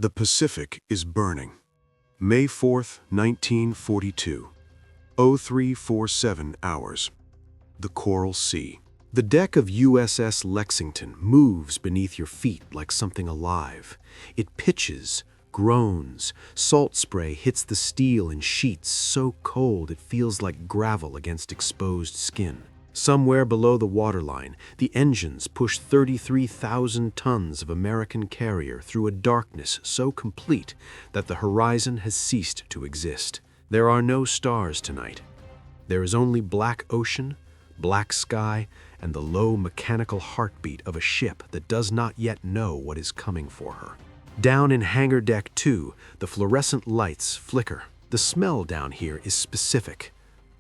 The Pacific is burning. May 4th, 1942. 0347 hours. The Coral Sea. The deck of USS Lexington moves beneath your feet like something alive. It pitches, groans. Salt spray hits the steel in sheets so cold it feels like gravel against exposed skin. Somewhere below the waterline, the engines push 33,000 tons of American carrier through a darkness so complete that the horizon has ceased to exist. There are no stars tonight. There is only black ocean, black sky, and the low mechanical heartbeat of a ship that does not yet know what is coming for her. Down in Hangar Deck 2, the fluorescent lights flicker. The smell down here is specific.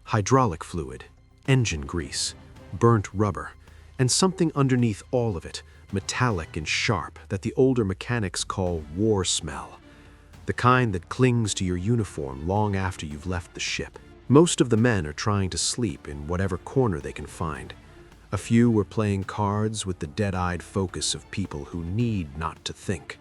Hydraulic fluid, engine grease, burnt rubber, and something underneath all of it, metallic and sharp, that the older mechanics call war smell. The kind that clings to your uniform long after you've left the ship. Most of the men are trying to sleep in whatever corner they can find. A few were playing cards with the dead-eyed focus of people who need not to think.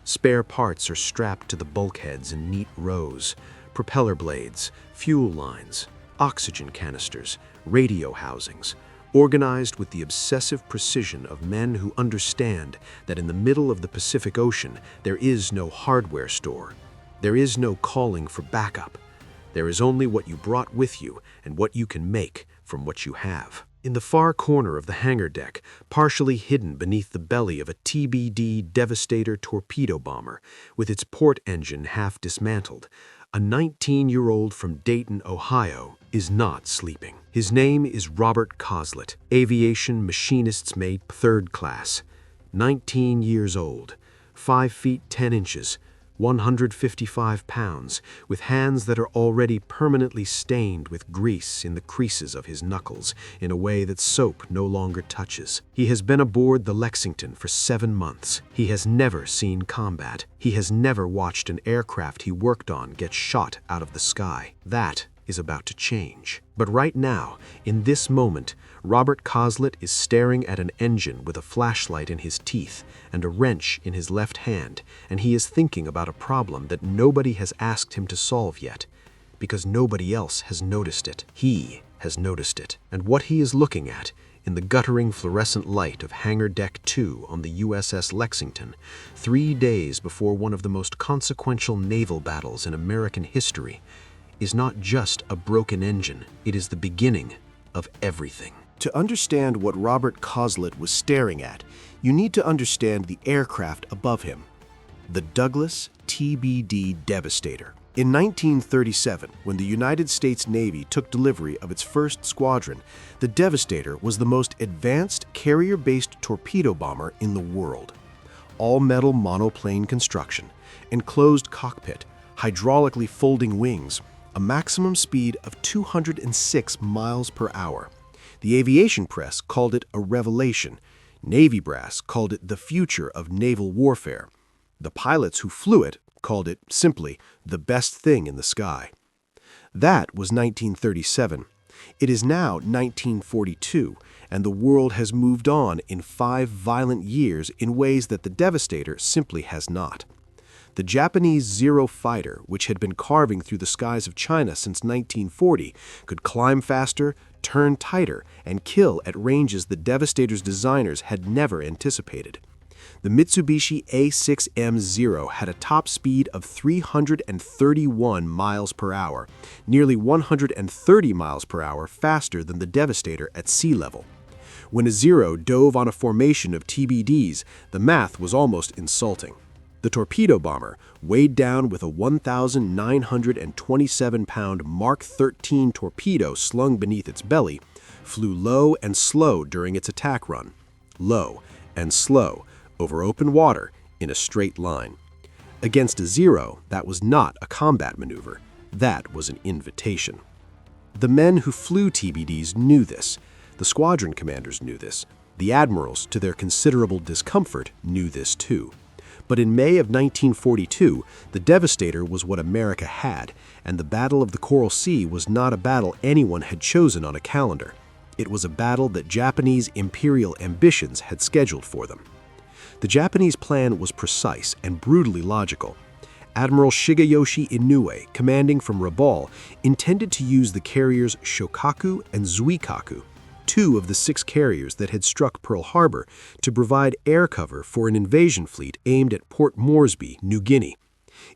Spare parts are strapped to the bulkheads in neat rows. Propeller blades, fuel lines, oxygen canisters, radio housings, organized with the obsessive precision of men who understand that in the middle of the Pacific Ocean there is no hardware store. There is no calling for backup. There is only what you brought with you and what you can make from what you have. In the far corner of the hangar deck, partially hidden beneath the belly of a TBD Devastator torpedo bomber, with its port engine half dismantled, a 19-year-old from Dayton, Ohio, is not sleeping. His name is Robert Coslett, aviation machinist's mate, 3rd class, 19 years old, 5 feet 10 inches, 155 pounds, with hands that are already permanently stained with grease in the creases of his knuckles in a way that soap no longer touches. He has been aboard the Lexington for 7 months. He has never seen combat. He has never watched an aircraft he worked on get shot out of the sky. That is about to change. But right now, in this moment, Robert Coslett is staring at an engine with a flashlight in his teeth and a wrench in his left hand, and he is thinking about a problem that nobody has asked him to solve yet, because nobody else has noticed it. He has noticed it, and what he is looking at, in the guttering fluorescent light of Hangar Deck 2 on the USS Lexington, 3 days before one of the most consequential naval battles in American history, is not just a broken engine, it is the beginning of everything. To understand what Robert Coslett was staring at, you need to understand the aircraft above him, the Douglas TBD Devastator. In 1937, when the United States Navy took delivery of its first squadron, the Devastator was the most advanced carrier-based torpedo bomber in the world. All-metal monoplane construction, enclosed cockpit, hydraulically folding wings, a maximum speed of 206 miles per hour. The aviation press called it a revelation. Navy brass called it the future of naval warfare. The pilots who flew it called it simply the best thing in the sky. That was 1937. It is now 1942, and the world has moved on in 5 violent years in ways that the Devastator simply has not. The Japanese Zero fighter, which had been carving through the skies of China since 1940, could climb faster, turn tighter, and kill at ranges the Devastator's designers had never anticipated. The Mitsubishi A6M Zero had a top speed of 331 miles per hour, nearly 130 miles per hour faster than the Devastator at sea level. When a Zero dove on a formation of TBDs, the math was almost insulting. The torpedo bomber, weighed down with a 1,927-pound Mark 13 torpedo slung beneath its belly, flew low and slow during its attack run. Low and slow, over open water, in a straight line. Against a Zero, that was not a combat maneuver. That was an invitation. The men who flew TBDs knew this. The squadron commanders knew this. The admirals, to their considerable discomfort, knew this too. But in May of 1942, the Devastator was what America had, and the Battle of the Coral Sea was not a battle anyone had chosen on a calendar. It was a battle that Japanese imperial ambitions had scheduled for them. The Japanese plan was precise and brutally logical. Admiral Shigeyoshi Inoue, commanding from Rabaul, intended to use the carriers Shokaku and Zuikaku, two of the 6 carriers that had struck Pearl Harbor, to provide air cover for an invasion fleet aimed at Port Moresby, New Guinea.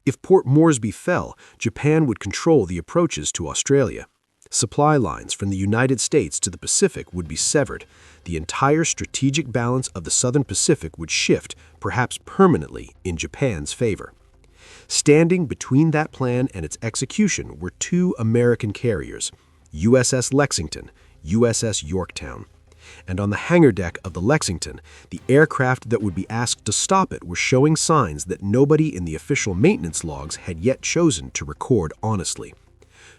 If Port Moresby fell, Japan would control the approaches to Australia. Supply lines from the United States to the Pacific would be severed. The entire strategic balance of the Southern Pacific would shift, perhaps permanently, in Japan's favor. Standing between that plan and its execution were 2 American carriers, USS Lexington, USS Yorktown. And on the hangar deck of the Lexington, the aircraft that would be asked to stop it were showing signs that nobody in the official maintenance logs had yet chosen to record honestly.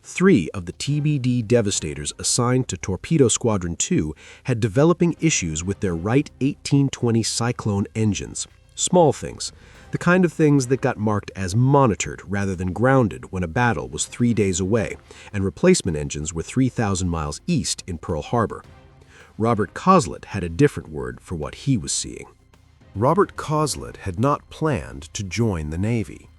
3 of the TBD Devastators assigned to Torpedo Squadron 2 had developing issues with their Wright 1820 Cyclone engines. Small things. The kind of things that got marked as monitored rather than grounded when a battle was 3 days away, and replacement engines were 3,000 miles east in Pearl Harbor. Robert Coslett had a different word for what he was seeing. Robert Coslett had not planned to join the Navy.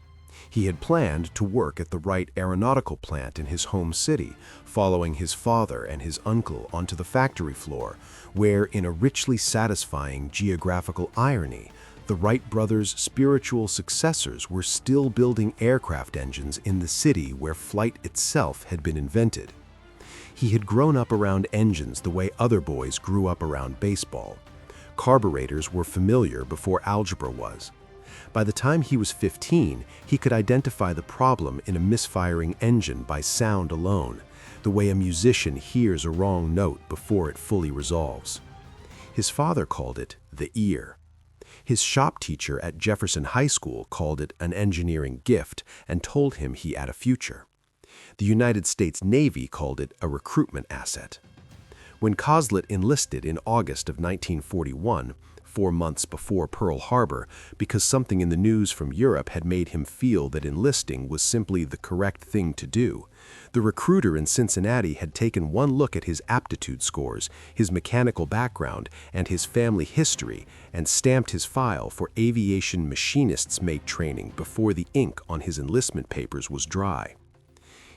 He had planned to work at the Wright Aeronautical Plant in his home city, following his father and his uncle onto the factory floor, where, in a richly satisfying geographical irony, the Wright brothers' spiritual successors were still building aircraft engines in the city where flight itself had been invented. He had grown up around engines the way other boys grew up around baseball. Carburetors were familiar before algebra was. By the time he was 15, he could identify the problem in a misfiring engine by sound alone, the way a musician hears a wrong note before it fully resolves. His father called it the ear. His shop teacher at Jefferson High School called it an engineering gift and told him he had a future. The United States Navy called it a recruitment asset. When Coslett enlisted in August of 1941, 4 months before Pearl Harbor, because something in the news from Europe had made him feel that enlisting was simply the correct thing to do, the recruiter in Cincinnati had taken one look at his aptitude scores, his mechanical background, and his family history, and stamped his file for aviation machinist's mate training before the ink on his enlistment papers was dry.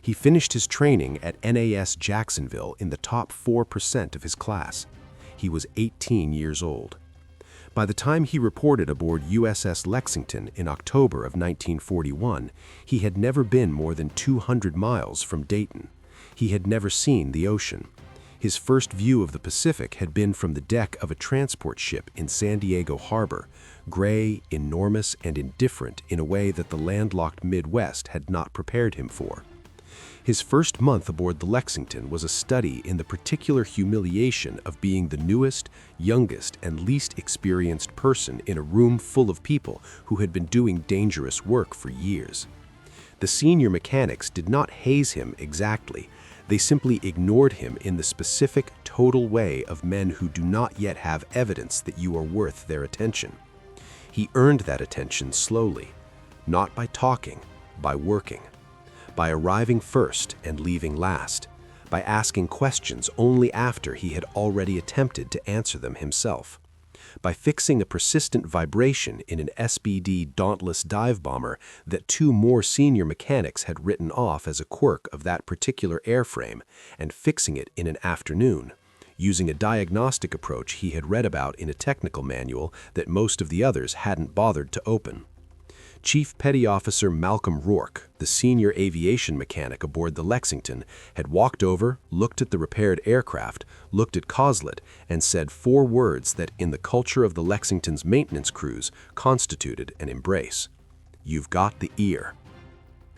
He finished his training at NAS Jacksonville in the top 4% of his class. He was 18 years old. By the time he reported aboard USS Lexington in October of 1941, he had never been more than 200 miles from Dayton. He had never seen the ocean. His first view of the Pacific had been from the deck of a transport ship in San Diego Harbor, gray, enormous, and indifferent in a way that the landlocked Midwest had not prepared him for. His first month aboard the Lexington was a study in the particular humiliation of being the newest, youngest, and least experienced person in a room full of people who had been doing dangerous work for years. The senior mechanics did not haze him exactly. They simply ignored him in the specific, total way of men who do not yet have evidence that you are worth their attention. He earned that attention slowly, not by talking, by working. By arriving first and leaving last, by asking questions only after he had already attempted to answer them himself, by fixing a persistent vibration in an SBD Dauntless dive bomber that 2 more senior mechanics had written off as a quirk of that particular airframe, and fixing it in an afternoon, using a diagnostic approach he had read about in a technical manual that most of the others hadn't bothered to open. Chief Petty Officer Malcolm Rourke, the senior aviation mechanic aboard the Lexington, had walked over, looked at the repaired aircraft, looked at Coslett, and said 4 words that, in the culture of the Lexington's maintenance crews, constituted an embrace. "You've got the ear."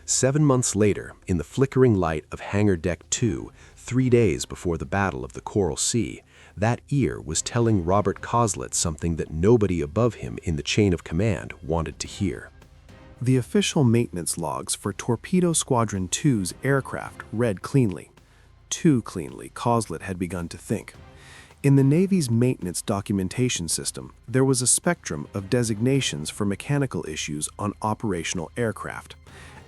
7 months later, in the flickering light of Hangar Deck 2, 3 days before the Battle of the Coral Sea, that ear was telling Robert Coslett something that nobody above him in the chain of command wanted to hear. The official maintenance logs for Torpedo Squadron 2's aircraft read cleanly. Too cleanly, Coslett had begun to think. In the Navy's maintenance documentation system, there was a spectrum of designations for mechanical issues on operational aircraft.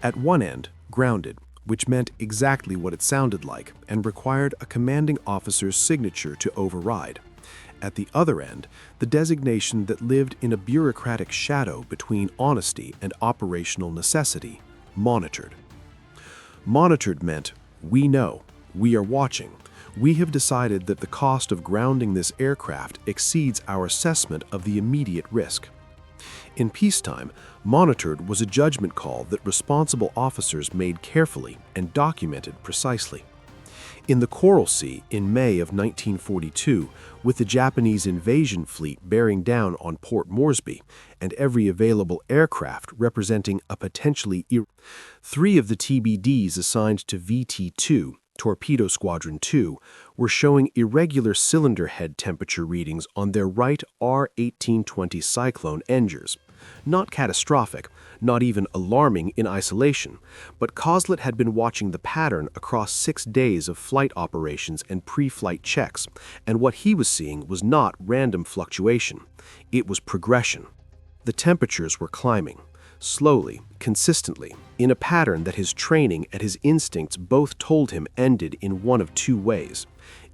At one end, grounded, which meant exactly what it sounded like and required a commanding officer's signature to override. At the other end, the designation that lived in a bureaucratic shadow between honesty and operational necessity, monitored. Monitored meant, we know, we are watching. We have decided that the cost of grounding this aircraft exceeds our assessment of the immediate risk. In peacetime, monitored was a judgment call that responsible officers made carefully and documented precisely. In the Coral Sea in May of 1942, with the Japanese invasion fleet bearing down on Port Moresby and every available aircraft representing a potentially three of the TBDs assigned to VT-2, Torpedo Squadron 2, were showing irregular cylinder head temperature readings on their right R-1820 Cyclone engines. Not catastrophic, not even alarming in isolation, but Coslet had been watching the pattern across 6 days of flight operations and pre-flight checks, and what he was seeing was not random fluctuation. It was progression. The temperatures were climbing, slowly, consistently, in a pattern that his training and his instincts both told him ended in one of two ways.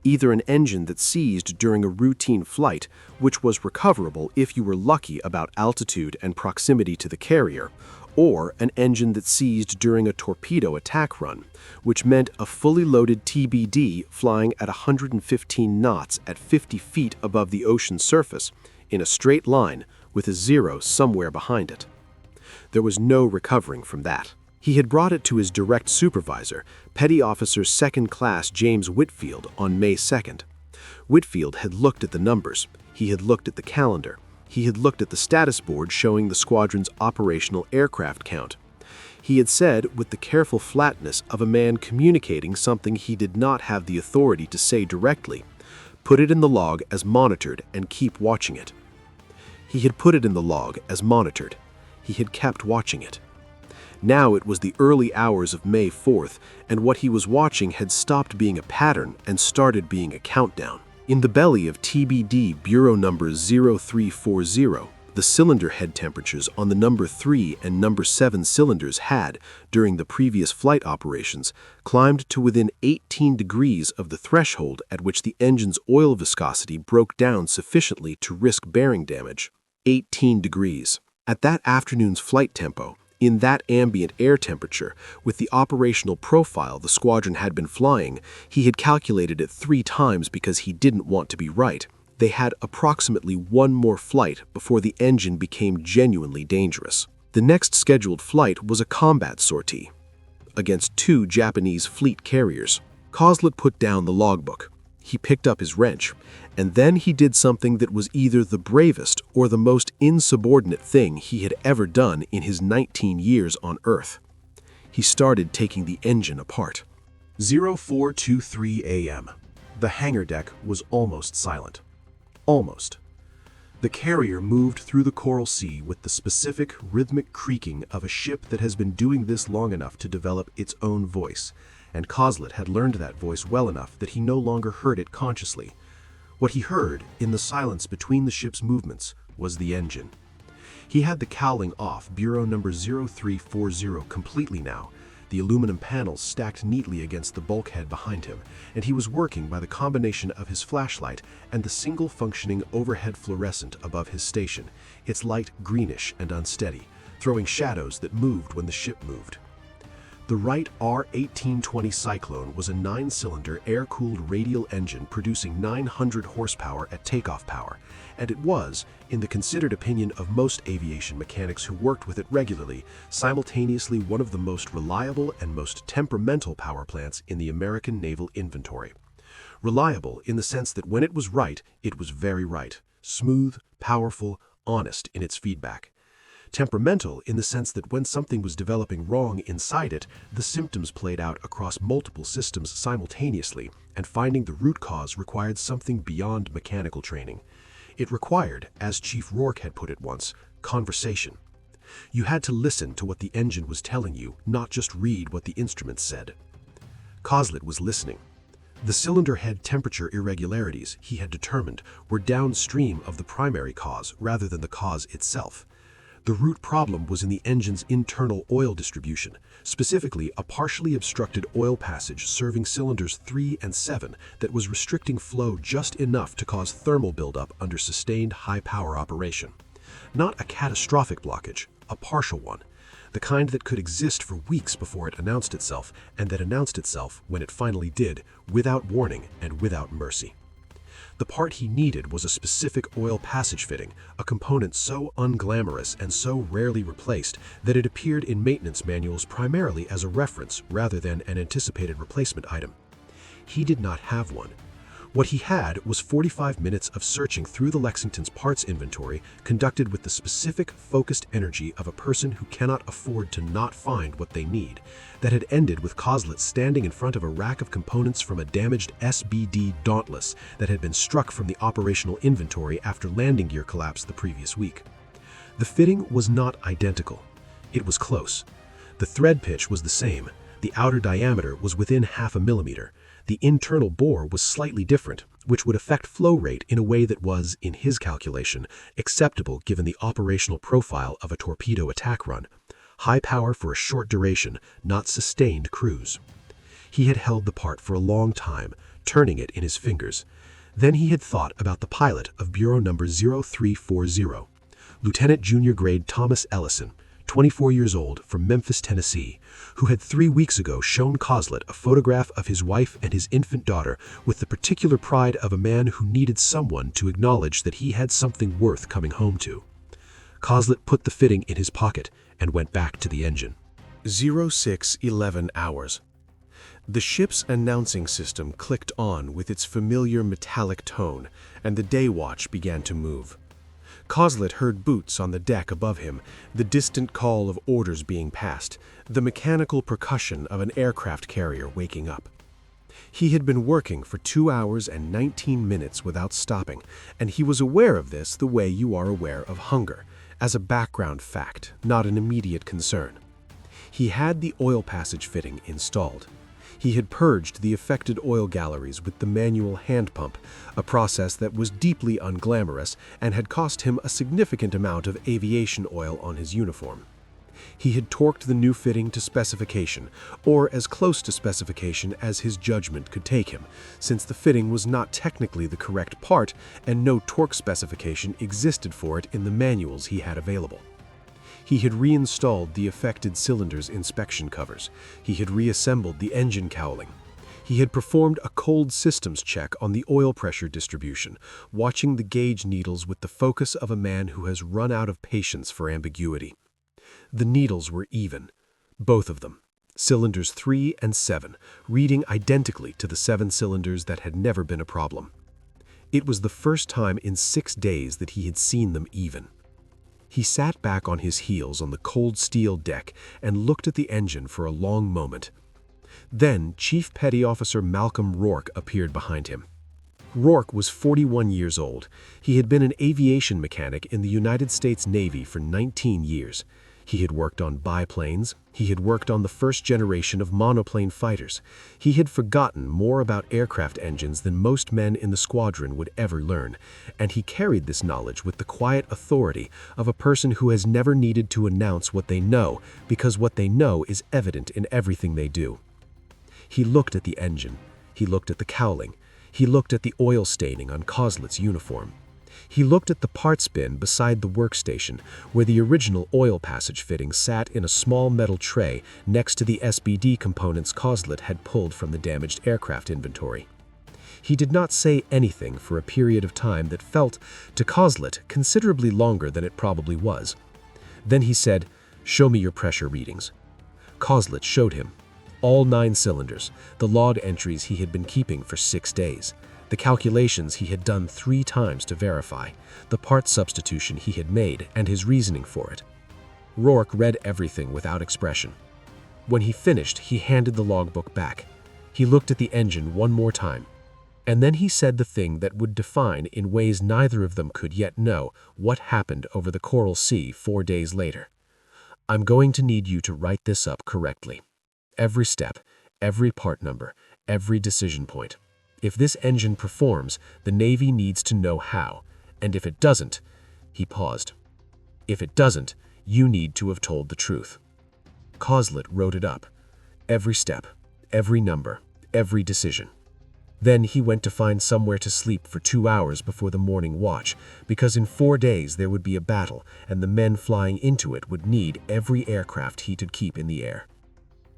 Either an engine that seized during a routine flight, which was recoverable if you were lucky about altitude and proximity to the carrier, or an engine that seized during a torpedo attack run, which meant a fully loaded TBD flying at 115 knots at 50 feet above the ocean surface, in a straight line, with a zero somewhere behind it. There was no recovering from that. He had brought it to his direct supervisor, Petty Officer 2nd Class James Whitfield, on May 2nd. Whitfield had looked at the numbers. He had looked at the calendar. He had looked at the status board showing the squadron's operational aircraft count. He had said, with the careful flatness of a man communicating something he did not have the authority to say directly, "Put it in the log as monitored and keep watching it." He had put it in the log as monitored. He had kept watching it. Now it was the early hours of May 4th, and what he was watching had stopped being a pattern and started being a countdown. In the belly of TBD Bureau number 0340, the cylinder head temperatures on the number 3 and number 7 cylinders had, during the previous flight operations, climbed to within 18 degrees of the threshold at which the engine's oil viscosity broke down sufficiently to risk bearing damage. 18 degrees. At that afternoon's flight tempo, in that ambient air temperature, with the operational profile the squadron had been flying, he had calculated it 3 times because he didn't want to be right. They had approximately 1 more flight before the engine became genuinely dangerous. The next scheduled flight was a combat sortie against 2 Japanese fleet carriers. Coslet put down the logbook. He picked up his wrench, and then he did something that was either the bravest or the most insubordinate thing he had ever done in his 19 years on Earth. He started taking the engine apart. 0423 a.m. The hangar deck was almost silent. Almost. The carrier moved through the Coral Sea with the specific, rhythmic creaking of a ship that has been doing this long enough to develop its own voice, and Coslet had learned that voice well enough that he no longer heard it consciously. What he heard, in the silence between the ship's movements, was the engine. He had the cowling off Bureau number 0340 completely now, the aluminum panels stacked neatly against the bulkhead behind him, and he was working by the combination of his flashlight and the single functioning overhead fluorescent above his station, its light greenish and unsteady, throwing shadows that moved when the ship moved. The Wright R-1820 Cyclone was a 9-cylinder air-cooled radial engine producing 900 horsepower at takeoff power, and it was, in the considered opinion of most aviation mechanics who worked with it regularly, simultaneously one of the most reliable and most temperamental power plants in the American naval inventory. Reliable in the sense that when it was right, it was very right, smooth, powerful, honest in its feedback. Temperamental in the sense that when something was developing wrong inside it, the symptoms played out across multiple systems simultaneously, and finding the root cause required something beyond mechanical training. It required, as Chief Rourke had put it once, conversation. You had to listen to what the engine was telling you, not just read what the instruments said. Coslet was listening. The cylinder head temperature irregularities, he had determined, were downstream of the primary cause rather than the cause itself. The root problem was in the engine's internal oil distribution, specifically a partially obstructed oil passage serving cylinders 3 and 7 that was restricting flow just enough to cause thermal buildup under sustained high-power operation. Not a catastrophic blockage, a partial one, the kind that could exist for weeks before it announced itself, and that announced itself when it finally did, without warning and without mercy. The part he needed was a specific oil passage fitting, a component so unglamorous and so rarely replaced that it appeared in maintenance manuals primarily as a reference rather than an anticipated replacement item. He did not have one. What he had was 45 minutes of searching through the Lexington's parts inventory, conducted with the specific, focused energy of a person who cannot afford to not find what they need, that had ended with Coslet standing in front of a rack of components from a damaged SBD Dauntless that had been struck from the operational inventory after landing gear collapsed the previous week. The fitting was not identical. It was close. The thread pitch was the same. The outer diameter was within 0.5 millimeter. The internal bore was slightly different, which would affect flow rate in a way that was, in his calculation, acceptable given the operational profile of a torpedo attack run. High power for a short duration, not sustained cruise. He had held the part for a long time, turning it in his fingers. Then he had thought about the pilot of Bureau number 0340, Lieutenant Junior Grade Thomas Ellison, 24 years old, from Memphis, Tennessee, who had 3 weeks ago shown Coslet a photograph of his wife and his infant daughter with the particular pride of a man who needed someone to acknowledge that he had something worth coming home to. Coslet put the fitting in his pocket and went back to the engine. 0611 hours. The ship's announcing system clicked on with its familiar metallic tone, and the day watch began to move. Coslet heard boots on the deck above him, the distant call of orders being passed, the mechanical percussion of an aircraft carrier waking up. He had been working for 2 hours and 19 minutes without stopping, and he was aware of this the way you are aware of hunger, as a background fact, not an immediate concern. He had the oil passage fitting installed. He had purged the affected oil galleries with the manual hand pump, a process that was deeply unglamorous and had cost him a significant amount of aviation oil on his uniform. He had torqued the new fitting to specification, or as close to specification as his judgment could take him, since the fitting was not technically the correct part and no torque specification existed for it in the manuals he had available. He had reinstalled the affected cylinder's inspection covers. He had reassembled the engine cowling. He had performed a cold systems check on the oil pressure distribution, watching the gauge needles with the focus of a man who has run out of patience for ambiguity. The needles were even, both of them, cylinders 3 and 7, reading identically to the 7 cylinders that had never been a problem. It was the first time in 6 days that he had seen them even. He sat back on his heels on the cold steel deck and looked at the engine for a long moment. Then Chief Petty Officer Malcolm Rourke appeared behind him. Rourke was 41 years old. He had been an aviation mechanic in the United States Navy for 19 years. He had worked on biplanes. He had worked on the first generation of monoplane fighters. He had forgotten more about aircraft engines than most men in the squadron would ever learn, and he carried this knowledge with the quiet authority of a person who has never needed to announce what they know, because what they know is evident in everything they do. He looked at the engine. He looked at the cowling. He looked at the oil staining on Coslet's uniform. He looked at the parts bin beside the workstation, where the original oil passage fitting sat in a small metal tray next to the SBD components Coslet had pulled from the damaged aircraft inventory. He did not say anything for a period of time that felt, to Coslet, considerably longer than it probably was. Then he said, "Show me your pressure readings." Coslet showed him. All 9 cylinders, the log entries he had been keeping for 6 days. The calculations he had done 3 times to verify, the part substitution he had made, and his reasoning for it. Rourke read everything without expression. When he finished, he handed the logbook back. He looked at the engine one more time. And then he said the thing that would define, in ways neither of them could yet know, what happened over the Coral Sea 4 days later. "I'm going to need you to write this up correctly. Every step, every part number, every decision point. If this engine performs, the Navy needs to know how, and if it doesn't," he paused. "If it doesn't, You need to have told the truth." Coslet wrote it up. Every step, every number, every decision. Then he went to find somewhere to sleep for 2 hours before the morning watch, because in 4 days there would be a battle, and the men flying into it would need every aircraft he could keep in the air.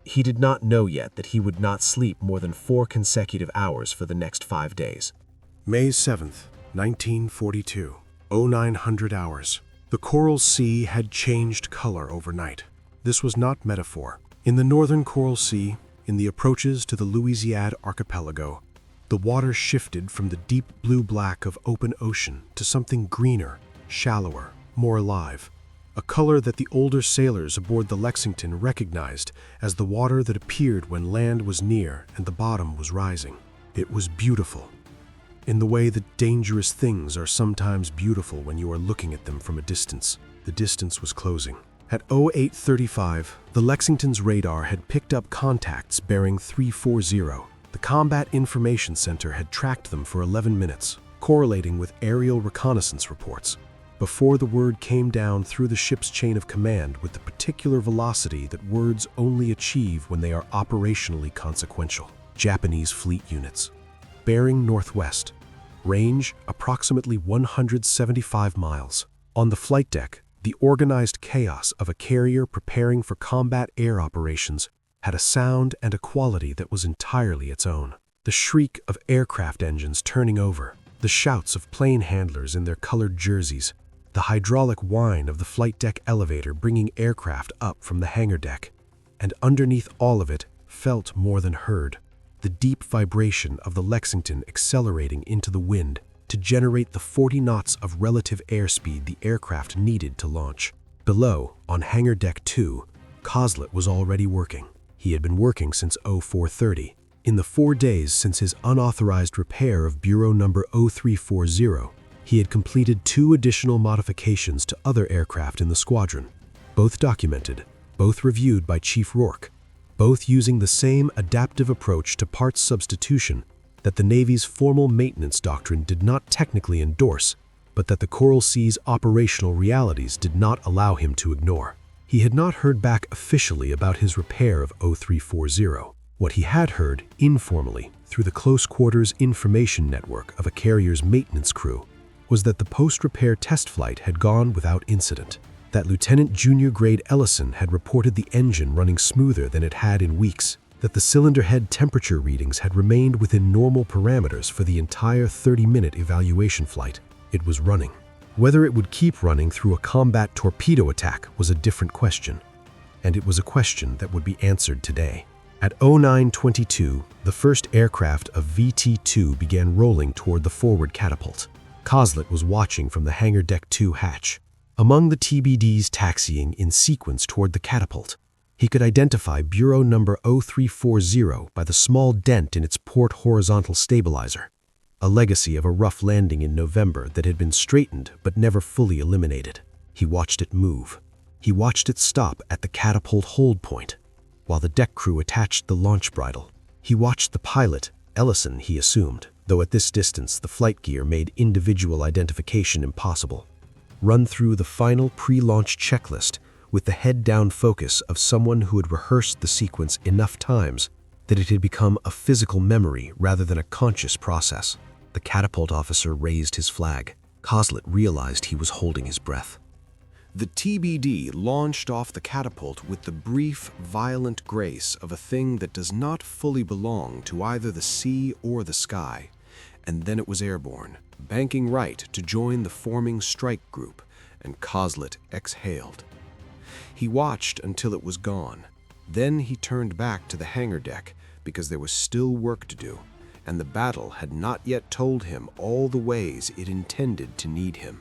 He did not know yet that he would not sleep more than 4 consecutive hours for the next 5 days. May 7th, 1942, 0900 hours. The Coral Sea had changed color overnight. This was not metaphor. In the northern Coral Sea, in the approaches to the WWII archipelago, the water shifted from the deep blue-black of open ocean to something greener, shallower, more alive. A color that the older sailors aboard the Lexington recognized as the water that appeared when land was near and the bottom was rising. It was beautiful, in the way that dangerous things are sometimes beautiful when you are looking at them from a distance. The distance was closing. At 0835, the Lexington's radar had picked up contacts bearing 340. The Combat Information Center had tracked them for 11 minutes, correlating with aerial reconnaissance reports, before the word came down through the ship's chain of command with the particular velocity that words only achieve when they are operationally consequential. Japanese fleet units. Bearing northwest. Range approximately 175 miles. On the flight deck, the organized chaos of a carrier preparing for combat air operations had a sound and a quality that was entirely its own. The shriek of aircraft engines turning over, the shouts of plane handlers in their colored jerseys, the hydraulic whine of the flight deck elevator bringing aircraft up from the hangar deck, and underneath all of it, felt more than heard, the deep vibration of the Lexington accelerating into the wind to generate the 40 knots of relative airspeed the aircraft needed to launch. Below, on hangar deck 2, Coslet was already working. He had been working since 0430. In the 4 days since his unauthorized repair of Bureau number 0340, he had completed 2 additional modifications to other aircraft in the squadron, both documented, both reviewed by Chief Rourke, both using the same adaptive approach to parts substitution that the Navy's formal maintenance doctrine did not technically endorse, but that the Coral Sea's operational realities did not allow him to ignore. He had not heard back officially about his repair of 0340. What he had heard, informally, through the close quarters information network of a carrier's maintenance crew, was that the post-repair test flight had gone without incident, that Lieutenant Junior Grade Ellison had reported the engine running smoother than it had in weeks, that the cylinder head temperature readings had remained within normal parameters for the entire 30-minute evaluation flight. It was running. Whether it would keep running through a combat torpedo attack was a different question, and it was a question that would be answered today. At 0922, the first aircraft of VT-2 began rolling toward the forward catapult. Coslet was watching from the hangar deck 2 hatch. Among the TBDs taxiing in sequence toward the catapult, he could identify Bureau number 0340 by the small dent in its port horizontal stabilizer, a legacy of a rough landing in November that had been straightened but never fully eliminated. He watched it move. He watched it stop at the catapult hold point, while the deck crew attached the launch bridle. He watched the pilot, Ellison he assumed, though at this distance the flight gear made individual identification impossible, run through the final pre-launch checklist with the head-down focus of someone who had rehearsed the sequence enough times that it had become a physical memory rather than a conscious process. The catapult officer raised his flag. Coslet realized he was holding his breath. The TBD launched off the catapult with the brief, violent grace of a thing that does not fully belong to either the sea or the sky, and then it was airborne, banking right to join the forming strike group, and Coslet exhaled. He watched until it was gone. Then he turned back to the hangar deck because there was still work to do, and the battle had not yet told him all the ways it intended to need him.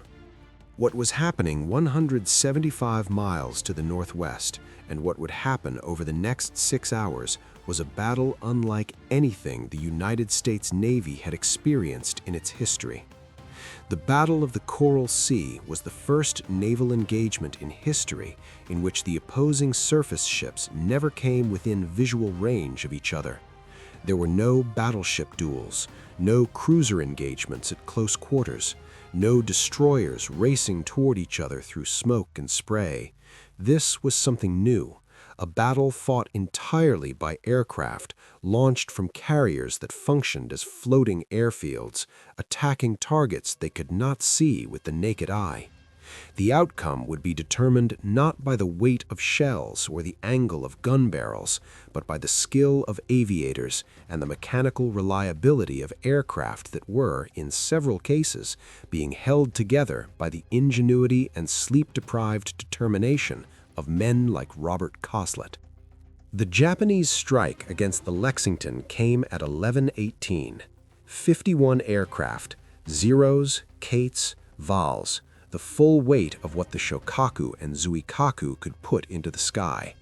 What was happening 175 miles to the northwest, and what would happen over the next 6 hours, was a battle unlike anything the United States Navy had experienced in its history. The Battle of the Coral Sea was the first naval engagement in history in which the opposing surface ships never came within visual range of each other. There were no battleship duels, no cruiser engagements at close quarters, no destroyers racing toward each other through smoke and spray, This was something new, a battle fought entirely by aircraft launched from carriers that functioned as floating airfields, attacking targets they could not see with the naked eye. The outcome would be determined not by the weight of shells or the angle of gun barrels, but by the skill of aviators and the mechanical reliability of aircraft that were, in several cases, being held together by the ingenuity and sleep-deprived determination of men like Robert Coslet. The Japanese strike against the Lexington came at 11:18. 51 aircraft, Zeros, Kates, Vals, the full weight of what the Shokaku and Zuikaku could put into the sky.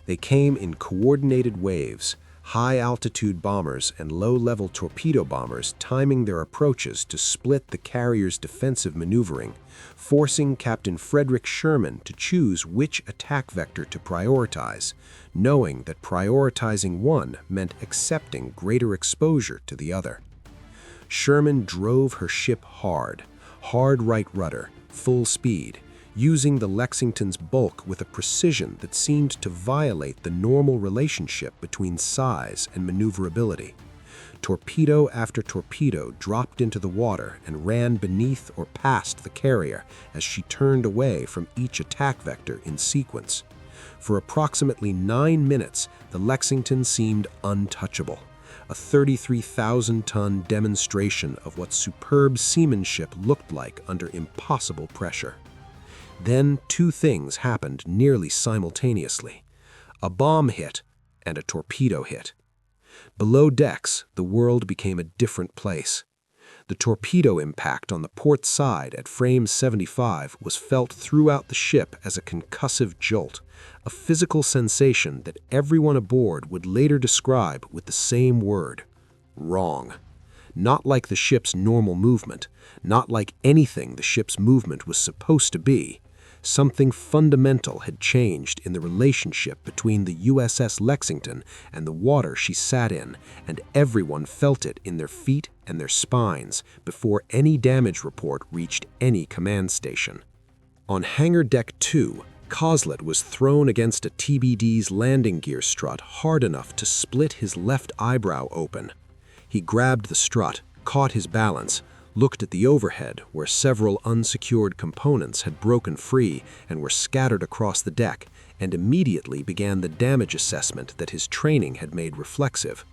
They came in coordinated waves, high-altitude bombers and low-level torpedo bombers timing their approaches to split the carrier's defensive maneuvering, forcing Captain Frederick Sherman to choose which attack vector to prioritize, knowing that prioritizing one meant accepting greater exposure to the other. Sherman drove her ship hard right rudder, full speed, using the Lexington's bulk with a precision that seemed to violate the normal relationship between size and maneuverability. Torpedo after torpedo dropped into the water and ran beneath or past the carrier as she turned away from each attack vector in sequence. For approximately 9 minutes, the Lexington seemed untouchable, a 33,000-ton demonstration of what superb seamanship looked like under impossible pressure. Then 2 things happened nearly simultaneously: a bomb hit and a torpedo hit. Below decks, the world became a different place. The torpedo impact on the port side at frame 75 was felt throughout the ship as a concussive jolt, a physical sensation that everyone aboard would later describe with the same word: wrong. Not like the ship's normal movement, not like anything the ship's movement was supposed to be. Something fundamental had changed in the relationship between the USS Lexington and the water she sat in, and everyone felt it in their feet and their spines before any damage report reached any command station. On Hangar Deck 2, Coslet was thrown against a TBD's landing gear strut hard enough to split his left eyebrow open. He grabbed the strut, caught his balance, looked at the overhead where several unsecured components had broken free and were scattered across the deck, and immediately began the damage assessment that his training had made reflexive.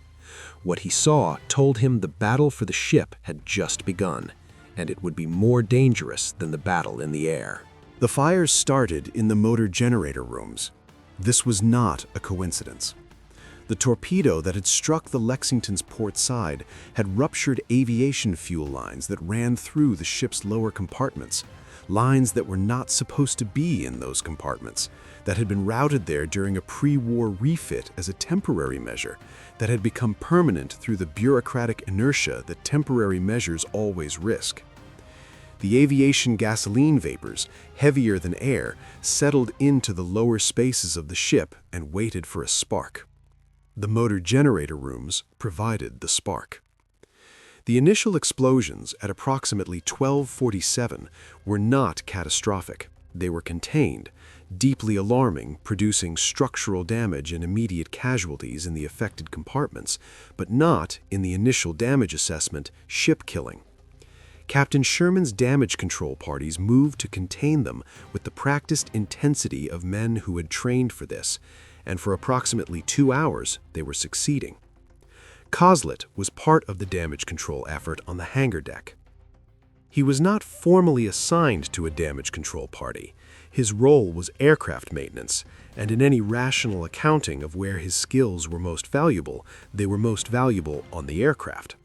What he saw told him the battle for the ship had just begun, and it would be more dangerous than the battle in the air. The fires started in the motor generator rooms. This was not a coincidence. The torpedo that had struck the Lexington's port side had ruptured aviation fuel lines that ran through the ship's lower compartments, lines that were not supposed to be in those compartments, that had been routed there during a pre-war refit as a temporary measure, that had become permanent through the bureaucratic inertia that temporary measures always risk. The aviation gasoline vapors, heavier than air, settled into the lower spaces of the ship and waited for a spark. The motor generator rooms provided the spark. The initial explosions at approximately 12:47 were not catastrophic. They were contained, deeply alarming, producing structural damage and immediate casualties in the affected compartments, but not, in the initial damage assessment, ship-killing. Captain Sherman's damage control parties moved to contain them with the practiced intensity of men who had trained for this, and for approximately 2 hours they were succeeding. Coslet was part of the damage control effort on the hangar deck. He was not formally assigned to a damage control party. His role was aircraft maintenance, and in any rational accounting of where his skills were most valuable, they were most valuable on the aircraft.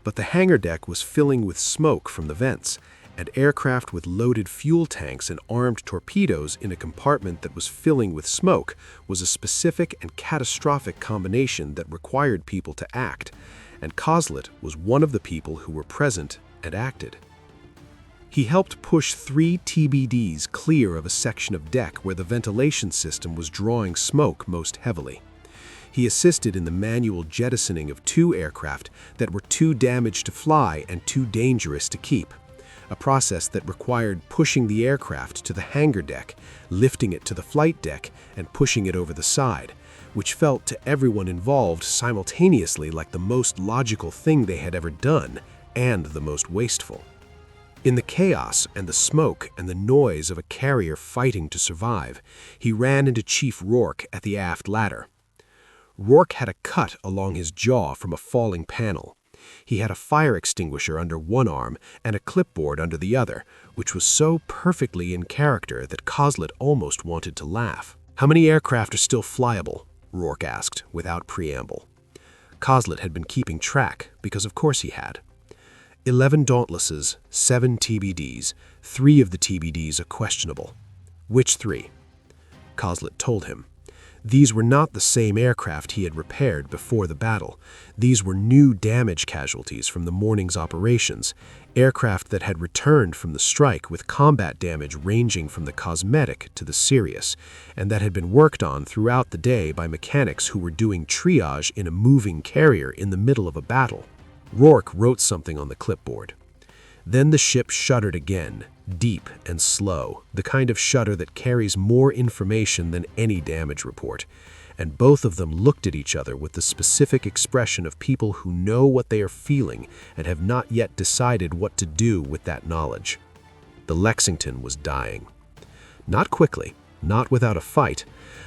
But the hangar deck was filling with smoke from the vents, and aircraft with loaded fuel tanks and armed torpedoes in a compartment that was filling with smoke was a specific and catastrophic combination that required people to act, and Coslet was one of the people who were present and acted. He helped push 3 TBDs clear of a section of deck where the ventilation system was drawing smoke most heavily. He assisted in the manual jettisoning of 2 aircraft that were too damaged to fly and too dangerous to keep. a process that required pushing the aircraft to the hangar deck, lifting it to the flight deck, and pushing it over the side, which felt to everyone involved simultaneously like the most logical thing they had ever done and the most wasteful. In the chaos and the smoke and the noise of a carrier fighting to survive, he ran into Chief Rourke at the aft ladder. Rourke had a cut along his jaw from a falling panel. He had a fire extinguisher under one arm and a clipboard under the other, which was so perfectly in character that Coslet almost wanted to laugh. "How many aircraft are still flyable?" Rourke asked, without preamble. Coslet had been keeping track, because of course he had. 11 Dauntlesses, 7 TBDs. 3 of the TBDs are questionable. Which 3? Coslet told him. These were not the same aircraft he had repaired before the battle. These were new damage casualties from the morning's operations, aircraft that had returned from the strike with combat damage ranging from the cosmetic to the serious, and that had been worked on throughout the day by mechanics who were doing triage in a moving carrier in the middle of a battle. Rourke wrote something on the clipboard. Then the ship shuddered again, deep and slow, the kind of shudder that carries more information than any damage report, and both of them looked at each other with the specific expression of people who know what they are feeling and have not yet decided what to do with that knowledge. The Lexington was dying. Not quickly, not without a fight,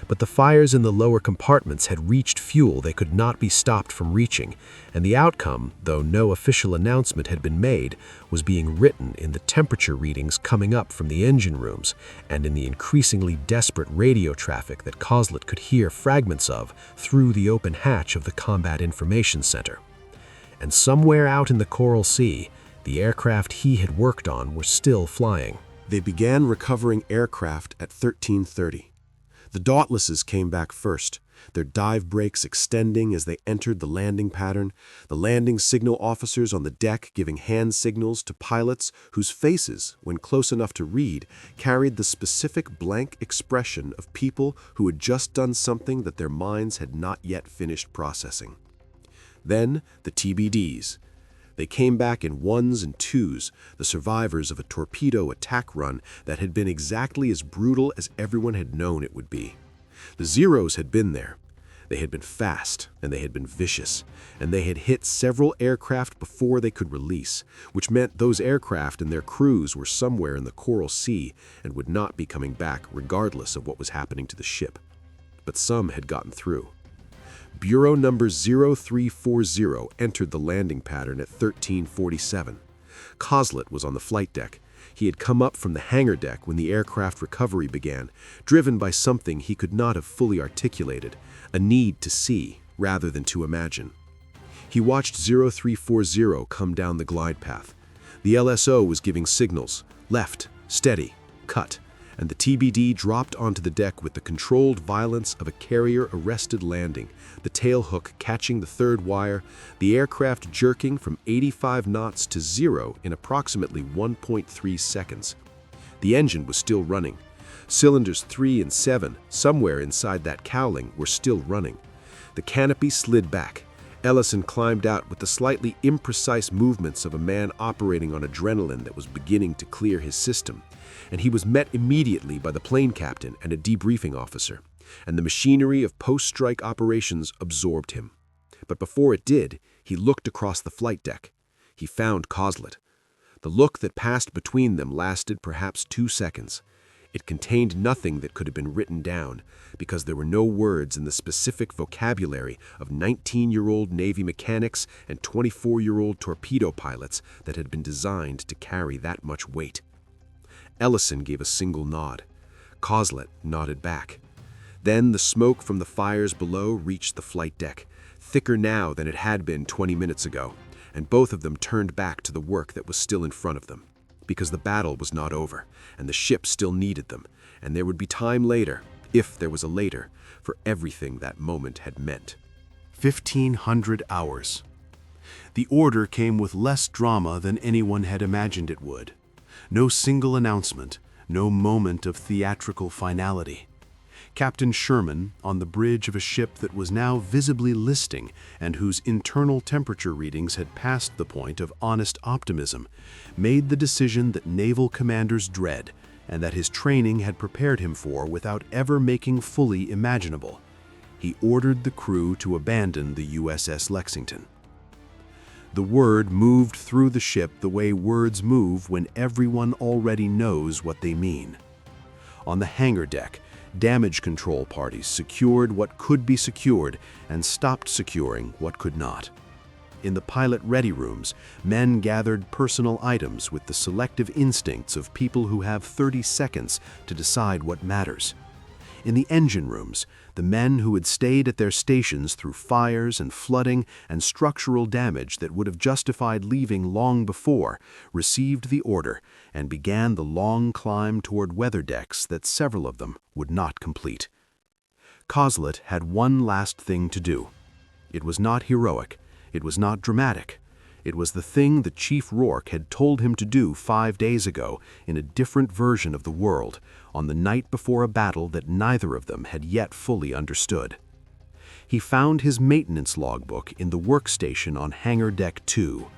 but the fires in the lower compartments had reached fuel they could not be stopped from reaching, and the outcome, though no official announcement had been made, was being written in the temperature readings coming up from the engine rooms and in the increasingly desperate radio traffic that Coslet could hear fragments of through the open hatch of the Combat Information Center. And somewhere out in the Coral Sea, the aircraft he had worked on were still flying. They began recovering aircraft at 13:30. The Dauntlesses came back first, their dive brakes extending as they entered the landing pattern, the landing signal officers on the deck giving hand signals to pilots whose faces, when close enough to read, carried the specific blank expression of people who had just done something that their minds had not yet finished processing. Then the TBDs. They came back in 1s and 2s, the survivors of a torpedo attack run that had been exactly as brutal as everyone had known it would be. The Zeros had been there. They had been fast, and they had been vicious, and they had hit several aircraft before they could release, which meant those aircraft and their crews were somewhere in the Coral Sea and would not be coming back regardless of what was happening to the ship. But some had gotten through. Bureau number 0340 entered the landing pattern at 13:47. Coslet was on the flight deck. He had come up from the hangar deck when the aircraft recovery began, driven by something he could not have fully articulated, a need to see rather than to imagine. He watched 0340 come down the glide path. The LSO was giving signals, left, steady, cut, and the TBD dropped onto the deck with the controlled violence of a carrier-arrested landing, the tailhook catching the third wire, the aircraft jerking from 85 knots to 0 in approximately 1.3 seconds. The engine was still running. Cylinders 3 and 7, somewhere inside that cowling, were still running. The canopy slid back. Ellison climbed out with the slightly imprecise movements of a man operating on adrenaline that was beginning to clear his system, and he was met immediately by the plane captain and a debriefing officer, and the machinery of post-strike operations absorbed him. But before it did, he looked across the flight deck. He found Coslet. The look that passed between them lasted perhaps 2 seconds. It contained nothing that could have been written down, because there were no words in the specific vocabulary of 19-year-old Navy mechanics and 24-year-old torpedo pilots that had been designed to carry that much weight. Ellison gave a single nod. Coslet nodded back. Then the smoke from the fires below reached the flight deck, thicker now than it had been 20 minutes ago, and both of them turned back to the work that was still in front of them, because the battle was not over, and the ship still needed them, and there would be time later, if there was a later, for everything that moment had meant. 1,500 hours. The order came with less drama than anyone had imagined it would. No single announcement, no moment of theatrical finality. Captain Sherman, on the bridge of a ship that was now visibly listing and whose internal temperature readings had passed the point of honest optimism, made the decision that naval commanders dread and that his training had prepared him for without ever making fully imaginable. He ordered the crew to abandon the USS Lexington. The word moved through the ship the way words move when everyone already knows what they mean. On the hangar deck, damage control parties secured what could be secured and stopped securing what could not. In the pilot ready rooms, men gathered personal items with the selective instincts of people who have 30 seconds to decide what matters. In the engine rooms, the men who had stayed at their stations through fires and flooding and structural damage that would have justified leaving long before received the order and began the long climb toward weather decks that several of them would not complete. Coslet had one last thing to do. It was not heroic. It was not dramatic. It was the thing that Chief Rourke had told him to do 5 days ago in a different version of the world, on the night before a battle that neither of them had yet fully understood. He found his maintenance logbook in the workstation on Hangar Deck 2.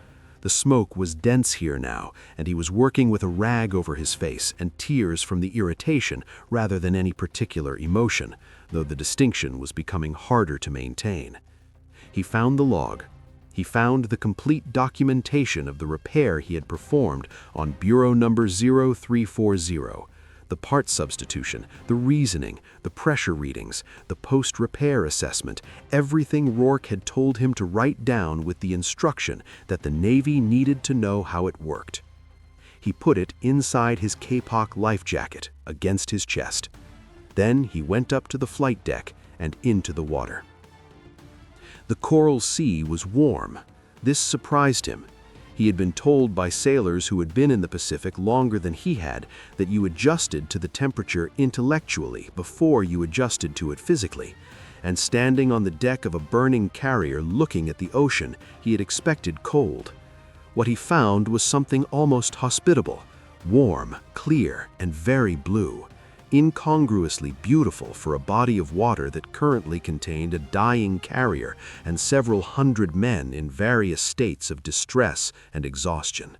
The smoke was dense here now, and he was working with a rag over his face and tears from the irritation rather than any particular emotion, though the distinction was becoming harder to maintain. He found the log. He found the complete documentation of the repair he had performed on Bureau number 0340, the part substitution, the reasoning, the pressure readings, the post-repair assessment, everything Rourke had told him to write down with the instruction that the Navy needed to know how it worked. He put it inside his Kapok life jacket, against his chest. Then he went up to the flight deck and into the water. The Coral Sea was warm. This surprised him. He had been told by sailors who had been in the Pacific longer than he had that you adjusted to the temperature intellectually before you adjusted to it physically, and standing on the deck of a burning carrier looking at the ocean, he had expected cold. What he found was something almost hospitable, warm, clear, and very blue, incongruously beautiful for a body of water that currently contained a dying carrier and several hundred men in various states of distress and exhaustion.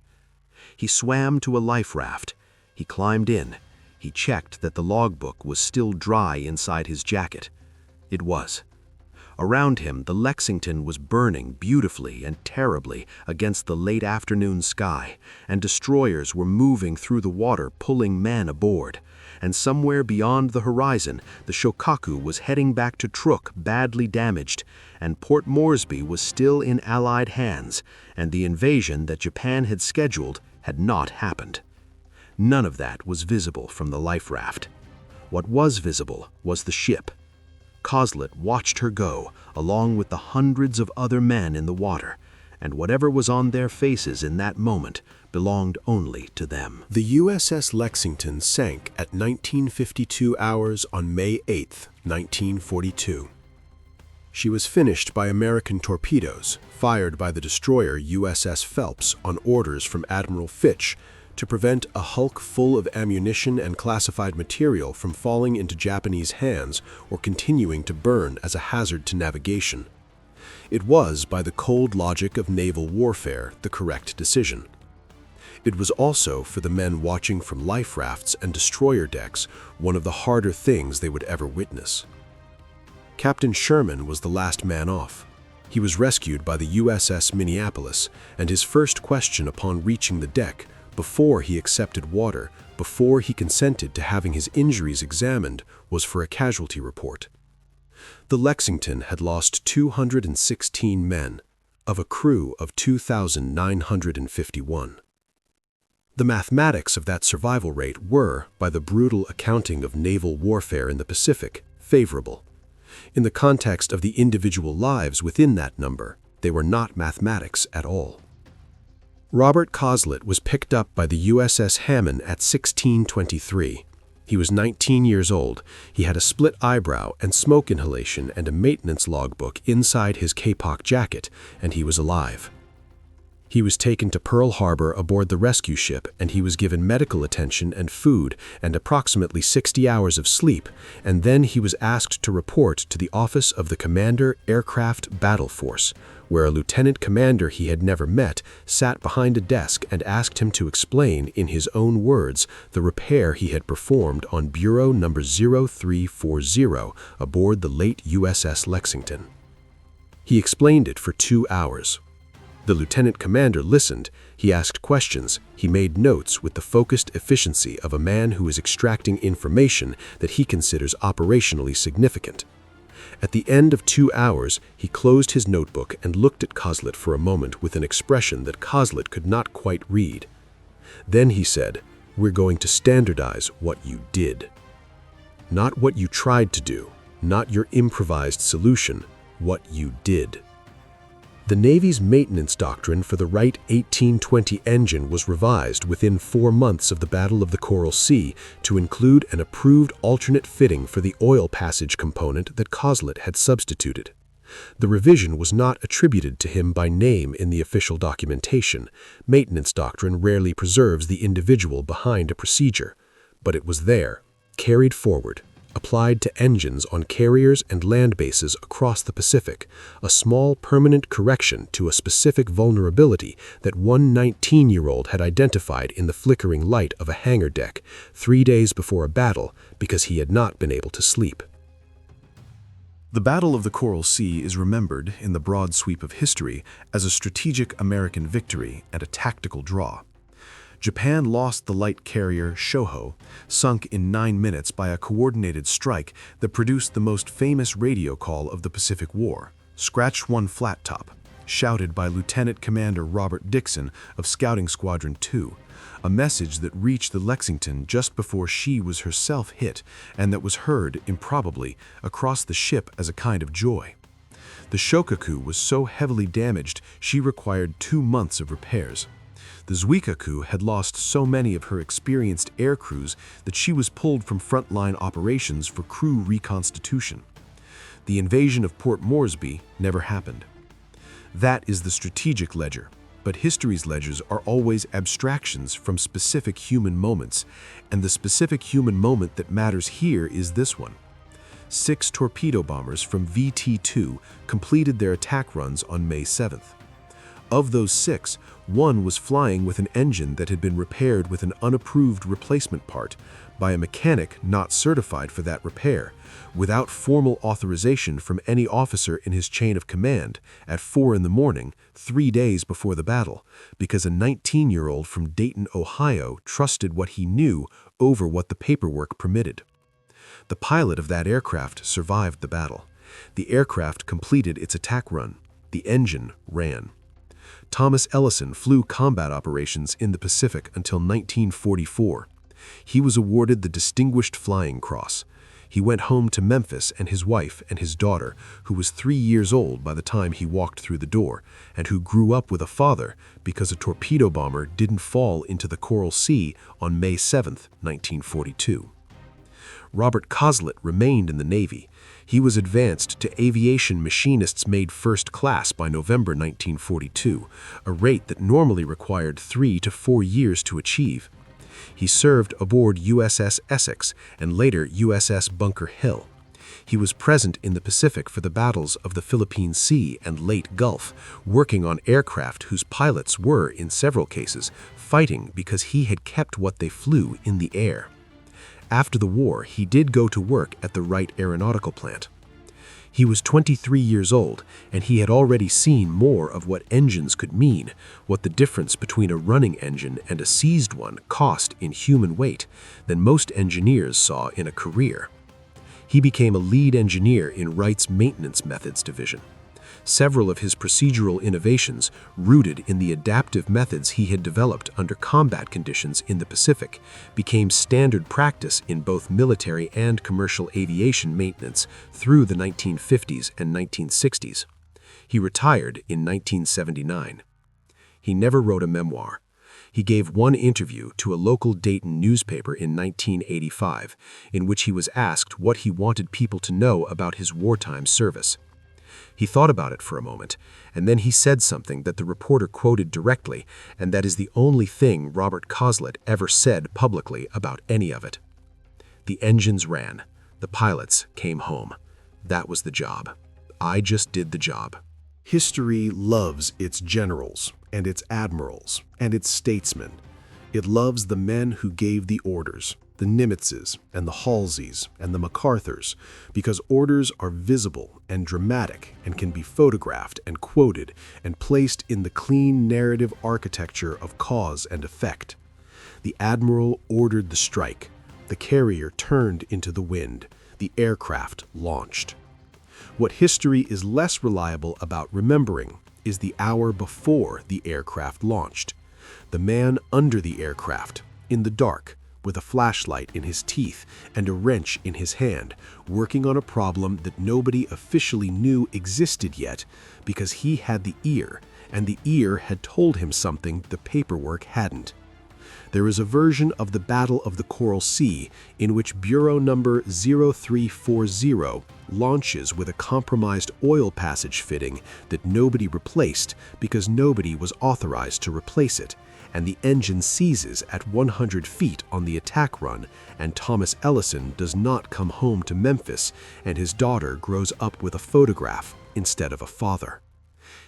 He swam to a life raft. He climbed in. He checked that the logbook was still dry inside his jacket. It was. Around him, the Lexington was burning beautifully and terribly against the late afternoon sky, and destroyers were moving through the water pulling men aboard. And somewhere beyond the horizon, the Shokaku was heading back to Truk badly damaged, and Port Moresby was still in Allied hands, and the invasion that Japan had scheduled had not happened. None of that was visible from the life raft. What was visible was the ship. Coslet watched her go, along with the hundreds of other men in the water, and whatever was on their faces in that moment belonged only to them. The USS Lexington sank at 1952 hours on May 8, 1942. She was finished by American torpedoes, fired by the destroyer USS Phelps on orders from Admiral Fitch to prevent a hulk full of ammunition and classified material from falling into Japanese hands or continuing to burn as a hazard to navigation. It was, by the cold logic of naval warfare, the correct decision. It was also, for the men watching from life rafts and destroyer decks, one of the harder things they would ever witness. Captain Sherman was the last man off. He was rescued by the USS Minneapolis, and his first question upon reaching the deck, before he accepted water, before he consented to having his injuries examined, was for a casualty report. The Lexington had lost 216 men, of a crew of 2,951. The mathematics of that survival rate were, by the brutal accounting of naval warfare in the Pacific, favorable. In the context of the individual lives within that number, they were not mathematics at all. Robert Coslet was picked up by the USS Hammond at 1623. He was 19 years old. He had a split eyebrow and smoke inhalation and a maintenance logbook inside his Kapok jacket, and he was alive. He was taken to Pearl Harbor aboard the rescue ship, and he was given medical attention and food and approximately 60 hours of sleep, and then he was asked to report to the office of the Commander Aircraft Battle Force, where a lieutenant commander he had never met sat behind a desk and asked him to explain, in his own words, the repair he had performed on Bureau number 0340 aboard the late USS Lexington. He explained it for 2 hours. The lieutenant commander listened, he asked questions, he made notes with the focused efficiency of a man who is extracting information that he considers operationally significant. At the end of 2 hours, he closed his notebook and looked at Coslet for a moment with an expression that Coslet could not quite read. Then he said, "We're going to standardize what you did. Not what you tried to do, not your improvised solution, what you did." The Navy's maintenance doctrine for the Wright 1820 engine was revised within 4 months of the Battle of the Coral Sea to include an approved alternate fitting for the oil passage component that Coslet had substituted. The revision was not attributed to him by name in the official documentation. Maintenance doctrine rarely preserves the individual behind a procedure, but it was there, carried forward, applied to engines on carriers and land bases across the Pacific, a small permanent correction to a specific vulnerability that one 19-year-old had identified in the flickering light of a hangar deck 3 days before a battle because he had not been able to sleep. The Battle of the Coral Sea is remembered, in the broad sweep of history, as a strategic American victory and a tactical draw. Japan lost the light carrier Shoho, sunk in 9 minutes by a coordinated strike that produced the most famous radio call of the Pacific War, "Scratch One Flat Top," shouted by Lieutenant Commander Robert Dixon of Scouting Squadron 2, a message that reached the Lexington just before she was herself hit and that was heard, improbably, across the ship as a kind of joy. The Shokaku was so heavily damaged she required 2 months of repairs. The Zuikaku had lost so many of her experienced air crews that she was pulled from frontline operations for crew reconstitution. The invasion of Port Moresby never happened. That is the strategic ledger, but history's ledgers are always abstractions from specific human moments, and the specific human moment that matters here is this one. 6 torpedo bombers from VT-2 completed their attack runs on May 7th. Of those 6, 1 was flying with an engine that had been repaired with an unapproved replacement part by a mechanic not certified for that repair, without formal authorization from any officer in his chain of command, at 4 in the morning, 3 days before the battle, because a 19-year-old from Dayton, Ohio trusted what he knew over what the paperwork permitted. The pilot of that aircraft survived the battle. The aircraft completed its attack run. The engine ran. Thomas Ellison flew combat operations in the Pacific until 1944. He was awarded the Distinguished Flying Cross. He went home to Memphis and his wife and his daughter, who was 3 years old by the time he walked through the door, and who grew up with a father because a torpedo bomber didn't fall into the Coral Sea on May 7, 1942. Robert Coslet remained in the Navy. He was advanced to aviation machinists made first class by November 1942, a rate that normally required 3 to 4 years to achieve. He served aboard USS Essex and later USS Bunker Hill. He was present in the Pacific for the battles of the Philippine Sea and Leyte Gulf, working on aircraft whose pilots were, in several cases, fighting because he had kept what they flew in the air. After the war, he did go to work at the Wright Aeronautical Plant. He was 23 years old, and he had already seen more of what engines could mean, what the difference between a running engine and a seized one cost in human weight, than most engineers saw in a career. He became a lead engineer in Wright's Maintenance Methods Division. Several of his procedural innovations, rooted in the adaptive methods he had developed under combat conditions in the Pacific, became standard practice in both military and commercial aviation maintenance through the 1950s and 1960s. He retired in 1979. He never wrote a memoir. He gave one interview to a local Dayton newspaper in 1985, in which he was asked what he wanted people to know about his wartime service. He thought about it for a moment, and then he said something that the reporter quoted directly, and that is the only thing Robert Coslet ever said publicly about any of it. The engines ran. The pilots came home. That was the job. I just did the job. History loves its generals and its admirals and its statesmen. It loves the men who gave the orders, the Nimitzes and the Halseys and the MacArthurs, because orders are visible and dramatic and can be photographed and quoted and placed in the clean narrative architecture of cause and effect. The admiral ordered the strike. The carrier turned into the wind. The aircraft launched. What history is less reliable about remembering is the hour before the aircraft launched. The man under the aircraft, in the dark, with a flashlight in his teeth and a wrench in his hand, working on a problem that nobody officially knew existed yet because he had the ear, and the ear had told him something the paperwork hadn't. There is a version of the Battle of the Coral Sea in which Bureau number 0340 launches with a compromised oil passage fitting that nobody replaced because nobody was authorized to replace it, and the engine seizes at 100 feet on the attack run, and Thomas Ellison does not come home to Memphis, and his daughter grows up with a photograph instead of a father.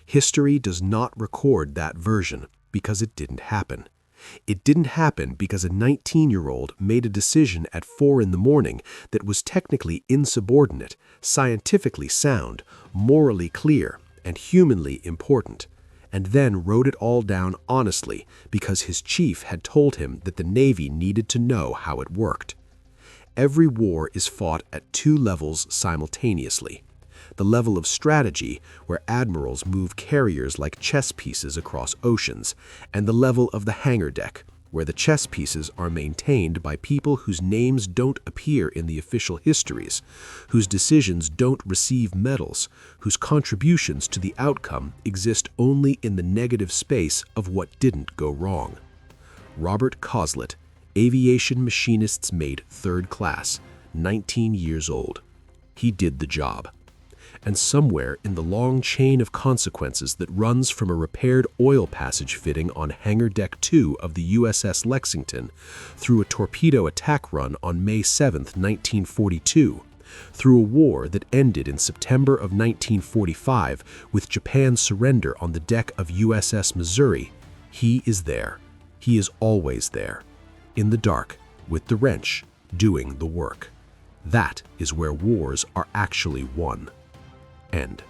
History does not record that version because it didn't happen. It didn't happen because a 19-year-old made a decision at 4 in the morning that was technically insubordinate, scientifically sound, morally clear, and humanly important, and then wrote it all down honestly because his chief had told him that the Navy needed to know how it worked. Every war is fought at two levels simultaneously. The level of strategy, where admirals move carriers like chess pieces across oceans, and the level of the hangar deck, where the chess pieces are maintained by people whose names don't appear in the official histories, whose decisions don't receive medals, whose contributions to the outcome exist only in the negative space of what didn't go wrong. Robert Coslet, aviation machinists made third class, 19 years old. He did the job. And somewhere in the long chain of consequences that runs from a repaired oil passage fitting on Hangar Deck 2 of the USS Lexington, through a torpedo attack run on May 7, 1942, through a war that ended in September of 1945 with Japan's surrender on the deck of USS Missouri, he is there. He is always there, in the dark, with the wrench, doing the work. That is where wars are actually won. End.